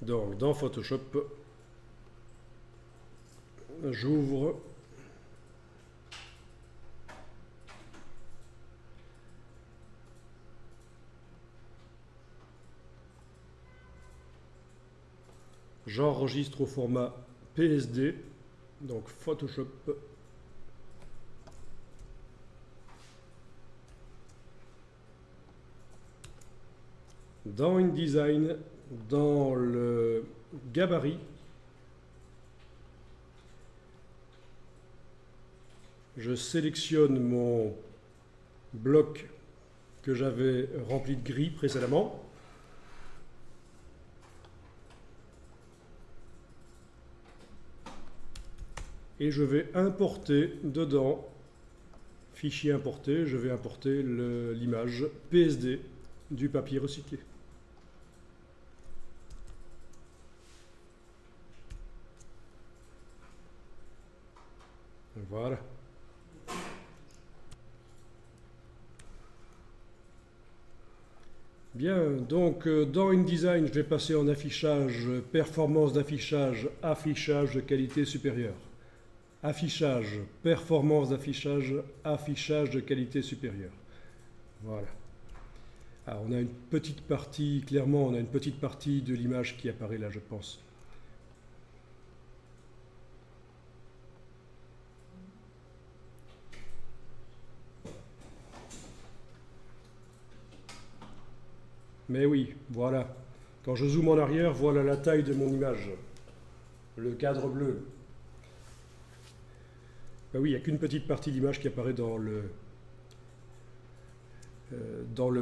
Donc dans Photoshop, j'ouvre j'enregistre au format PSD, donc Photoshop. Dans InDesign, dans le gabarit, je sélectionne mon bloc que j'avais rempli de gris précédemment. Et je vais importer dedans, fichier importé, je vais importer l'image PSD du papier recyclé. Voilà. Bien, donc dans InDesign, je vais passer en affichage, performance d'affichage, affichage de qualité supérieure. Affichage, performance d'affichage, affichage de qualité supérieure. Voilà. Alors on a une petite partie, clairement on a une petite partie de l'image qui apparaît là, je pense. Mais oui, voilà. Quand je zoome en arrière, voilà la taille de mon image. Le cadre bleu. Ben oui, il n'y a qu'une petite partie de l'image qui apparaît dans le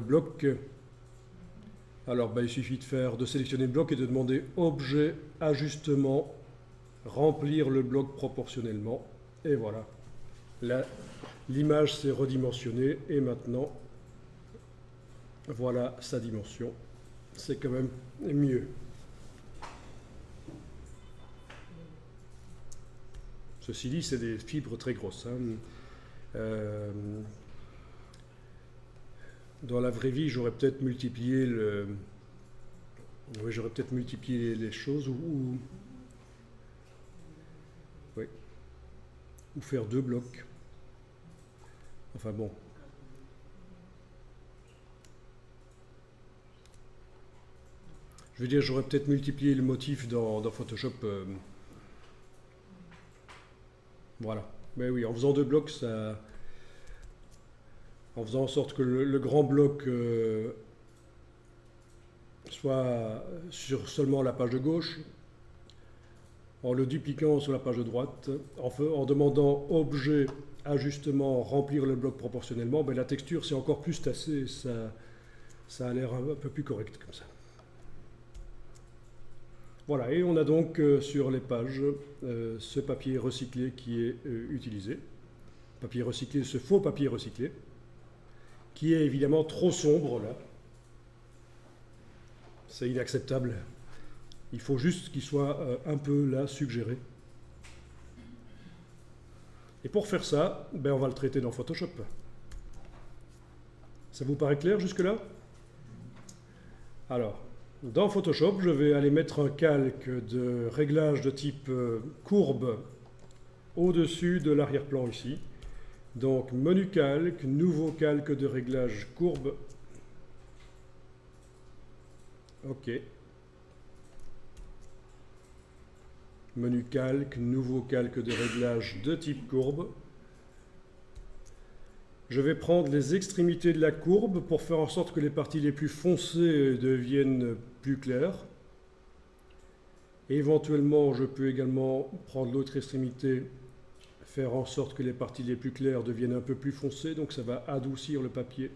bloc. Alors ben, il suffit de sélectionner le bloc et de demander Objet, Ajustement, remplir le bloc proportionnellement. Et voilà. L'image s'est redimensionnée et maintenant, voilà sa dimension. C'est quand même mieux. Ceci dit, c'est des fibres très grosses. Dans la vraie vie, j'aurais peut-être multiplié les choses ou faire deux blocs. Enfin bon. Je veux dire, j'aurais peut-être multiplié le motif dans Photoshop. Voilà. Mais oui, en faisant deux blocs, ça... En faisant en sorte que le grand bloc soit sur seulement la page de gauche, en le dupliquant sur la page de droite, en demandant Objet, Ajustement, remplir le bloc proportionnellement, ben la texture c'est encore plus tassé, ça a l'air un peu plus correct comme ça. Voilà, et on a donc sur les pages ce papier recyclé qui est utilisé. Papier recyclé, ce faux papier recyclé, qui est évidemment trop sombre là. C'est inacceptable. Il faut juste qu'il soit un peu là suggéré. Et pour faire ça, ben on va le traiter dans Photoshop. Ça vous paraît clair jusque-là? Alors, dans Photoshop, je vais aller mettre un calque de réglage de type courbe au-dessus de l'arrière-plan ici. Donc, menu calque, nouveau calque de réglage courbe. OK. Menu calque, nouveau calque de réglage de type courbe. Je vais prendre les extrémités de la courbe pour faire en sorte que les parties les plus foncées deviennent plus claires. Et éventuellement, je peux également prendre l'autre extrémité, faire en sorte que les parties les plus claires deviennent un peu plus foncées, donc ça va adoucir le papier.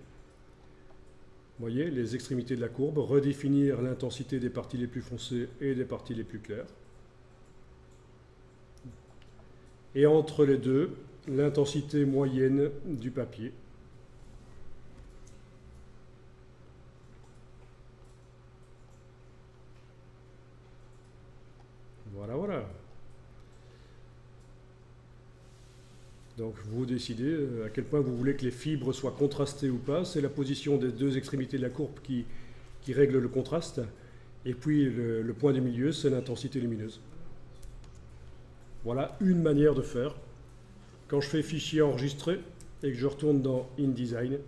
Vous voyez, les extrémités de la courbe, redéfinir l'intensité des parties les plus foncées et des parties les plus claires. Et entre les deux, l'intensité moyenne du papier. Voilà, voilà. Donc vous décidez à quel point vous voulez que les fibres soient contrastées ou pas. C'est la position des deux extrémités de la courbe qui règle le contraste. Et puis le point du milieu, c'est l'intensité lumineuse. Voilà une manière de faire. Quand je fais fichier enregistré et que je retourne dans InDesign,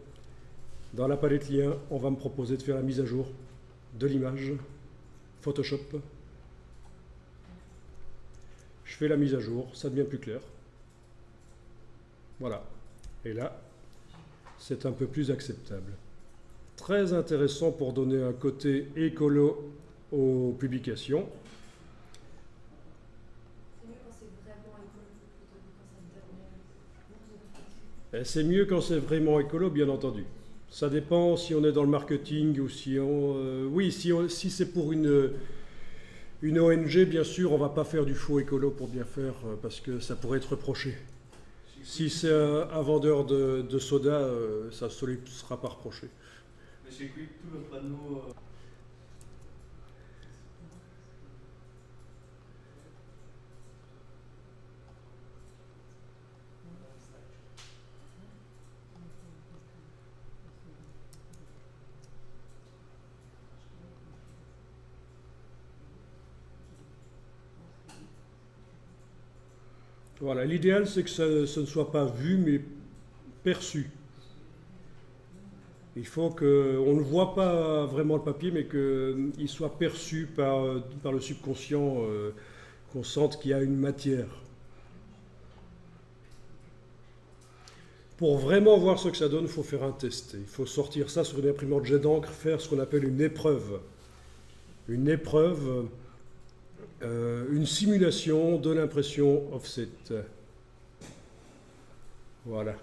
dans la palette lien, on va me proposer de faire la mise à jour de l'image, Photoshop. Je fais la mise à jour, ça devient plus clair. Voilà. Et là, c'est un peu plus acceptable. Très intéressant pour donner un côté écolo aux publications. C'est mieux quand c'est vraiment écolo, bien entendu. Ça dépend si on est dans le marketing ou si on... oui, si c'est pour une ONG, bien sûr, on ne va pas faire du faux écolo pour bien faire, parce que ça pourrait être reproché. Si c'est un vendeur de soda, ça ne lui sera pas reproché. Mais chez Quick, tout le panneau... Voilà, l'idéal c'est que ce ne soit pas vu mais perçu. Il faut qu'on ne voit pas vraiment le papier mais qu'il soit perçu par le subconscient, qu'on sente qu'il y a une matière. Pour vraiment voir ce que ça donne, il faut faire un test. Il faut sortir ça sur une imprimante jet d'encre, faire ce qu'on appelle une épreuve. Une épreuve, une simulation de l'impression offset. Voilà.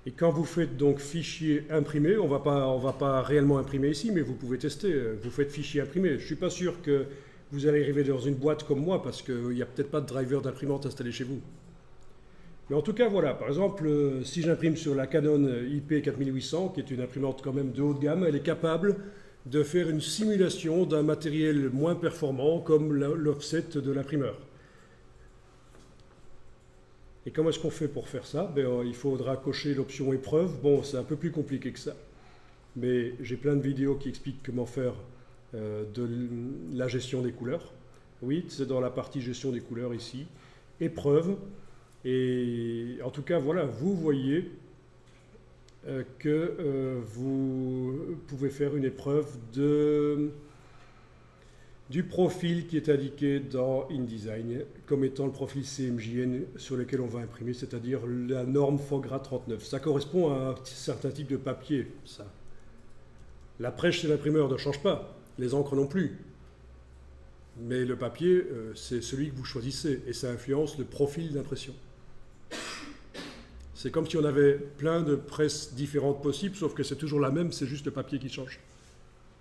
Et quand vous faites donc fichier imprimé, on va pas réellement imprimer ici, mais vous pouvez tester. Vous faites fichier imprimé. Je ne suis pas sûr que vous allez arriver dans une boîte comme moi, parce qu'il n'y a peut-être pas de driver d'imprimante installé chez vous. Mais en tout cas, voilà, par exemple, si j'imprime sur la Canon IP4800, qui est une imprimante quand même de haut de gamme, elle est capable de faire une simulation d'un matériel moins performant comme l'offset de l'imprimeur. Et comment est-ce qu'on fait pour faire ça? Il faudra cocher l'option épreuve. Bon, c'est un peu plus compliqué que ça, mais j'ai plein de vidéos qui expliquent comment faire de la gestion des couleurs. Oui, c'est dans la partie gestion des couleurs ici. Épreuve. Et en tout cas, voilà, vous voyez que vous pouvez faire une épreuve du profil qui est indiqué dans InDesign comme étant le profil CMJN sur lequel on va imprimer, c'est-à-dire la norme FOGRA 39. Ça correspond à un certain type de papier, ça. La presse chez l'imprimeur ne change pas, les encres non plus. Mais le papier, c'est celui que vous choisissez et ça influence le profil d'impression. C'est comme si on avait plein de presses différentes possibles, sauf que c'est toujours la même, c'est juste le papier qui change.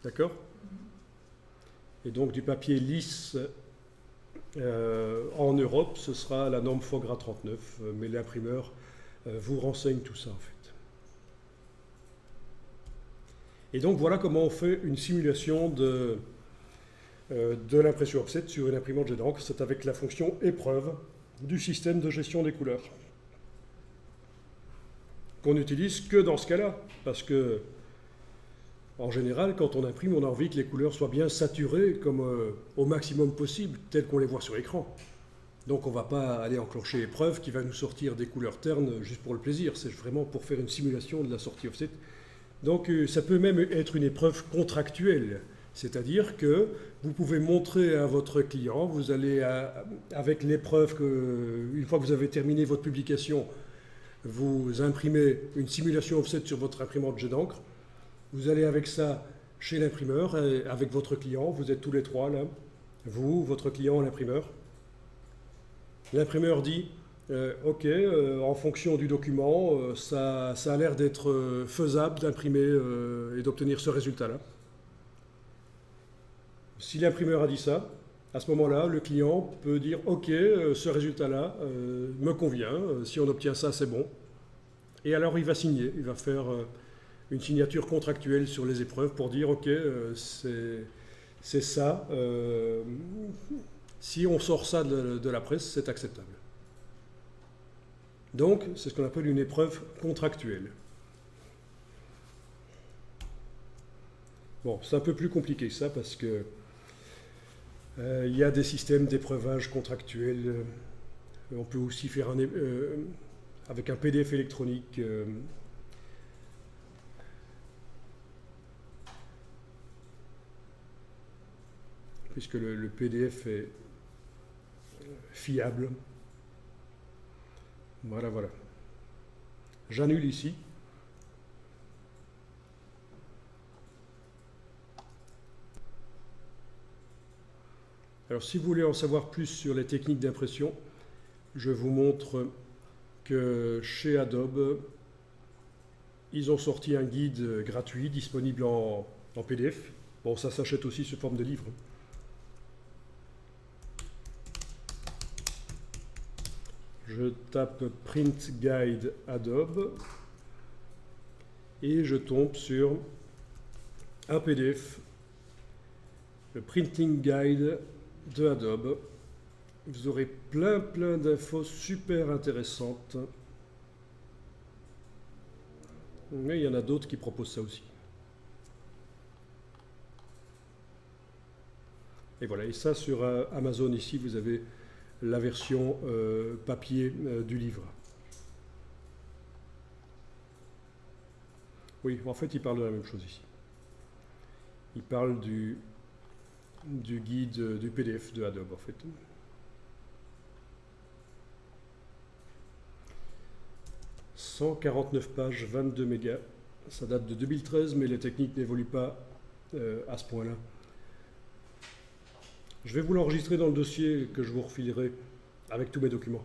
D'accord? Et donc du papier lisse en Europe, ce sera la norme FOGRA 39, mais l'imprimeur vous renseigne tout ça en fait. Et donc voilà comment on fait une simulation de l'impression offset sur une imprimante jet d'encre. C'est avec la fonction épreuve du système de gestion des couleurs. Qu'on n'utilise que dans ce cas-là, parce que en général, quand on imprime, on a envie que les couleurs soient bien saturées comme au maximum possible, telles qu'on les voit sur l'écran. Donc on ne va pas aller enclencher l'épreuve qui va nous sortir des couleurs ternes juste pour le plaisir. C'est vraiment pour faire une simulation de la sortie offset. Donc ça peut même être une épreuve contractuelle. C'est-à-dire que vous pouvez montrer à votre client, vous allez avec l'épreuve une fois que vous avez terminé votre publication, vous imprimez une simulation offset sur votre imprimante jet d'encre. Vous allez avec ça chez l'imprimeur, avec votre client, vous êtes tous les trois là, vous, votre client, l'imprimeur. L'imprimeur dit ok, en fonction du document, ça a l'air d'être faisable d'imprimer et d'obtenir ce résultat-là. Si l'imprimeur a dit ça, à ce moment-là, le client peut dire ok, ce résultat-là me convient, si on obtient ça, c'est bon. Et alors il va signer, il va faire une signature contractuelle sur les épreuves pour dire ok, c'est ça, si on sort ça de la presse, c'est acceptable. Donc, c'est ce qu'on appelle une épreuve contractuelle. Bon, c'est un peu plus compliqué que ça parce que il y a des systèmes d'épreuvage contractuel. On peut aussi faire avec un PDF électronique. Puisque le PDF est fiable. Voilà, voilà. J'annule ici. Alors, si vous voulez en savoir plus sur les techniques d'impression, je vous montre que chez Adobe, ils ont sorti un guide gratuit disponible en PDF. Bon, ça s'achète aussi sous forme de livre. Je tape Print Guide Adobe et je tombe sur un PDF, le Printing Guide de Adobe. Vous aurez plein d'infos super intéressantes. Mais il y en a d'autres qui proposent ça aussi. Et voilà, et ça sur Amazon ici, vous avez la version papier du livre. Oui, en fait, il parle de la même chose ici. Il parle du guide du PDF de Adobe, en fait. « 149 pages, 22 mégas. Ça date de 2013, mais les techniques n'évoluent pas à ce point-là. Je vais vous l'enregistrer dans le dossier que je vous refilerai avec tous mes documents.